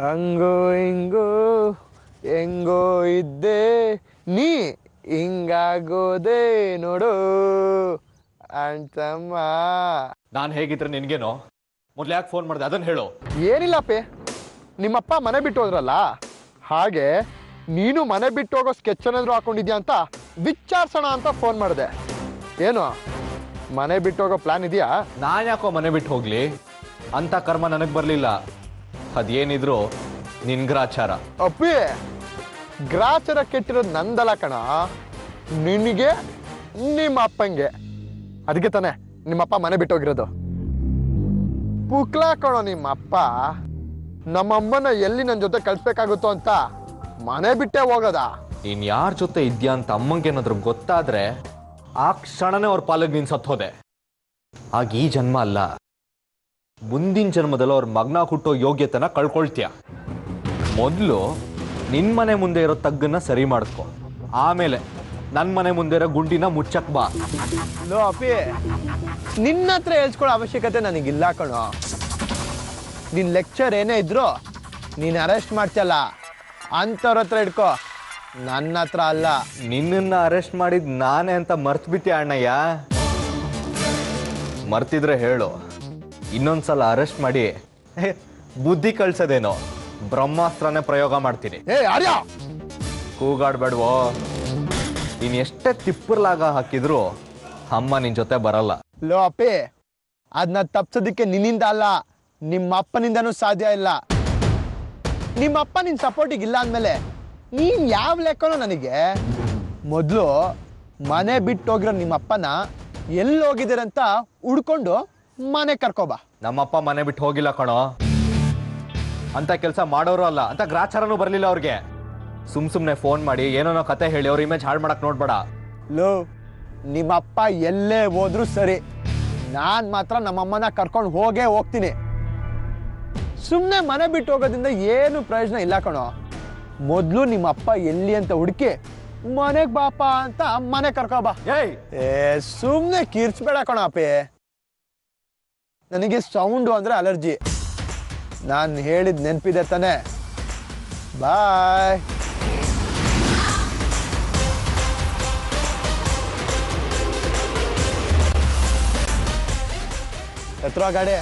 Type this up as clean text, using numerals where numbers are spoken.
ಹಂಗೋ ಹಿಂಗೋ ಹೆಂಗೋ ಇದ್ದೆ ನೀ ಹಿಂಗಾಗೋದೆ ನೋಡು ಅಂತಮ್ಮ. ನಾನು ಹೇಗಿದ್ರೆ ನಿನ್ಗೇನೋ ಮೊದ್ಲು ಯಾಕೆ ಫೋನ್ ಮಾಡಿದೆ ಅದನ್ನ ಹೇಳು. ಏನಿಲ್ಲಪ್ಪೆ, ನಿಮ್ಮಪ್ಪ ಮನೆ ಬಿಟ್ಟು ಹೋದ್ರಲ್ಲ, ಹಾಗೆ ನೀನು ಮನೆ ಬಿಟ್ಟು ಹೋಗೋ ಸ್ಕೆಚ್ ಏನಾದ್ರು ಹಾಕೊಂಡಿದ್ಯಾ ಅಂತ ವಿಚಾರಿಸೋಣ ಅಂತ ಫೋನ್ ಮಾಡಿದೆ. ಏನು ಮನೆ ಬಿಟ್ಟು ಹೋಗೋ ಪ್ಲಾನ್ ಇದೆಯಾ? ನಾನು ಯಾಕೋ ಮನೆ ಬಿಟ್ಟು ಹೋಗ್ಲಿ ಅಂತ ಕರ್ಮ ನನಗೆ ಬರಲಿಲ್ಲ. ಅದೇನಿದ್ರು ನಿನ್ ಗ್ರಾಚಾರ. ಅಪ್ಪಿ, ಗ್ರಾಚಾರ ಕೆಟ್ಟಿರೋದು ನಂದಲ್ಲ ಕಣ, ನಿನಗೆ ನಿಮ್ಮ ಅಪ್ಪಂಗೆ. ಅದಕ್ಕೆ ತಾನೆ ನಿಮ್ಮಪ್ಪ ಮನೆ ಬಿಟ್ಟು ಹೋಗಿರೋದು. ಪುಕ್ಲಾ ಕಣೋ ನಿಮ್ಮಪ್ಪ, ನಮ್ಮಮ್ಮನ ಎಲ್ಲಿ ನನ್ನ ಜೊತೆ ಕಳ್ಸ್ಬೇಕಾಗುತ್ತೋ ಅಂತ ಮನೆ ಬಿಟ್ಟೇ ಹೋಗೋದ. ಇನ್ ಯಾರ ಜೊತೆ ಇದ್ಯಾ ಅಂತ ಅಮ್ಮಂಗೇನಾದ್ರು ಗೊತ್ತಾದ್ರೆ ಆ ಕ್ಷಣನೇ ಅವ್ರ ಪಾಲಿಗೆ ನೀನ್ ಸತ್ತೋದೆ. ಆಗ ಈ ಜನ್ಮ ಅಲ್ಲ, ಮುಂದಿನ ಜನ್ಮದಲ್ಲಿ ಅವ್ರ ಮಗನ ಹುಟ್ಟೋ ಯೋಗ್ಯತೆನ ಕಳ್ಕೊಳ್ತೀಯ. ಮೊದಲು ನಿನ್ ಮನೆ ಮುಂದೆ ಇರೋ ತಗ್ಗನ್ನ ಸರಿ ಮಾಡ್ಕೊ, ಆಮೇಲೆ ನನ್ನ ಮನೆ ಮುಂದೆ ಇರೋ ಗುಂಡಿನ ಮುಚ್ಚಕ್ ಬಾ. ಲೋ ಅಪ್ಪಿ, ನಿನ್ನ ಹತ್ರ ಹೇಳ್ಸ್ಕೊಳ್ಳೋ ಅವಶ್ಯಕತೆ ನನಗಿಲ್ಲ ಕಣೋ. ನಿನ್ ಲೆಕ್ಚರ್ ಏನೇ ಇದ್ರು ನೀನ್ ಅರೆಸ್ಟ್ ಮಾಡ್ತಿಯಲ್ಲ ಅಂಥವ್ರ ಹತ್ರ ಇಟ್ಕೋ, ನನ್ನ ಹತ್ರ ಅಲ್ಲ. ನಿನ್ನನ್ನ ಅರೆಸ್ಟ್ ಮಾಡಿದ್ ನಾನೇ ಅಂತ ಮರ್ತ್ಬಿಟ್ಟೆ ಅಣ್ಣಯ್ಯ. ಮರ್ತಿದ್ರೆ ಹೇಳು, ಇನ್ನೊಂದ್ಸಲ ಅರೆಸ್ಟ್ ಮಾಡಿ ಬುದ್ಧಿ ಕಳ್ಸೋದೇನೋ ಬ್ರಹ್ಮಾಸ್ತ್ರನೇ ಪ್ರಯೋಗ ಮಾಡ್ತೀನಿ. ಆರ್ಯ, ಕೂಗಾಡ್ಬೇಡ್ವೋ. ನೀನ್ ಎಷ್ಟೇ ತಿಪ್ಪರ್ಲಾಗ ಹಾಕಿದ್ರು ಅಮ್ಮ ನಿನ್ ಜೊತೆ ಬರಲ್ಲ. ಲೋ ಅಪ್ಪಿ, ಅದನ್ನ ತಪ್ಸೋದಕ್ಕೆ ನಿನ್ನಿಂದ ಅಲ್ಲ, ನಿಮ್ಮ ಅಪ್ಪನಿಂದನೂ ಸಾಧ್ಯ ಇಲ್ಲ. ನಿಮ್ಮಪ್ಪ ನಿನ್ ಸಪೋರ್ಟಿಗೆ ಇಲ್ಲ ಅಂದಮೇಲೆ ನೀನ್ ಯಾವ ಲೆಕ್ಕನೋ ನನಗೆ. ಮೊದಲು ಮನೆ ಬಿಟ್ಟು ಹೋಗಿರೋ ನಿಮ್ಮಪ್ಪನ ಎಲ್ಲಿ ಹೋಗಿದ್ದೀರಂತ ಹುಡ್ಕೊಂಡು ಮನೆ ಕರ್ಕೋಬಾ. ನಮ್ಮಪ್ಪ ಮನೆ ಬಿಟ್ಟು ಹೋಗಿಲ್ಲ ಕಣೋ, ಅಂತ ಕೆಲಸ ಮಾಡೋರು ಅಲ್ಲ, ಅಂತ ಗ್ರಾಚಾರನೂ ಬರ್ಲಿಲ್ಲ ಅವ್ರಿಗೆ. ಸುಮ್ನೆ ಫೋನ್ ಮಾಡಿ ಏನೋ ಕತೆ ಹೇಳಿ ಅವ್ರ ಇಮೇಜ್ ಹಾಳು ಮಾಡಕ್ ನೋಡ್ಬೇಡ. ಲೋ, ನಿಮ್ಮಪ್ಪ ಎಲ್ಲೇ ಹೋದ್ರು ಸರಿ, ನಾನ್ ಮಾತ್ರ ನಮ್ಮಮ್ಮನ ಕರ್ಕೊಂಡು ಹೋಗೇ ಹೋಗ್ತೀನಿ. ಸುಮ್ಮನೆ ಮನೆ ಬಿಟ್ಟು ಹೋಗೋದ್ರಿಂದ ಏನು ಪ್ರಯೋಜನ ಇಲ್ಲ ಕಣೋ. ಮೊದಲು ನಿಮ್ಮಪ್ಪ ಎಲ್ಲಿ ಅಂತ ಹುಡುಕಿ ಮನೆಗ್ ಬಾಪ ಅಂತ ಮನೆ ಕರ್ಕೋಬಾ. ಸುಮ್ಮನೆ ಕಿರ್ಚ್ಬೇಡ ಕಣೋ ಅಪ್ಪಿ, ನನಗೆ ಸೌಂಡು ಅಂದ್ರೆ ಅಲರ್ಜಿ. ನಾನು ಹೇಳಿದ್ ನೆನಪಿದೆ ತಾನೆ? ಬಾಯ್. ಎತ್ತರ ಗಾಡಿ.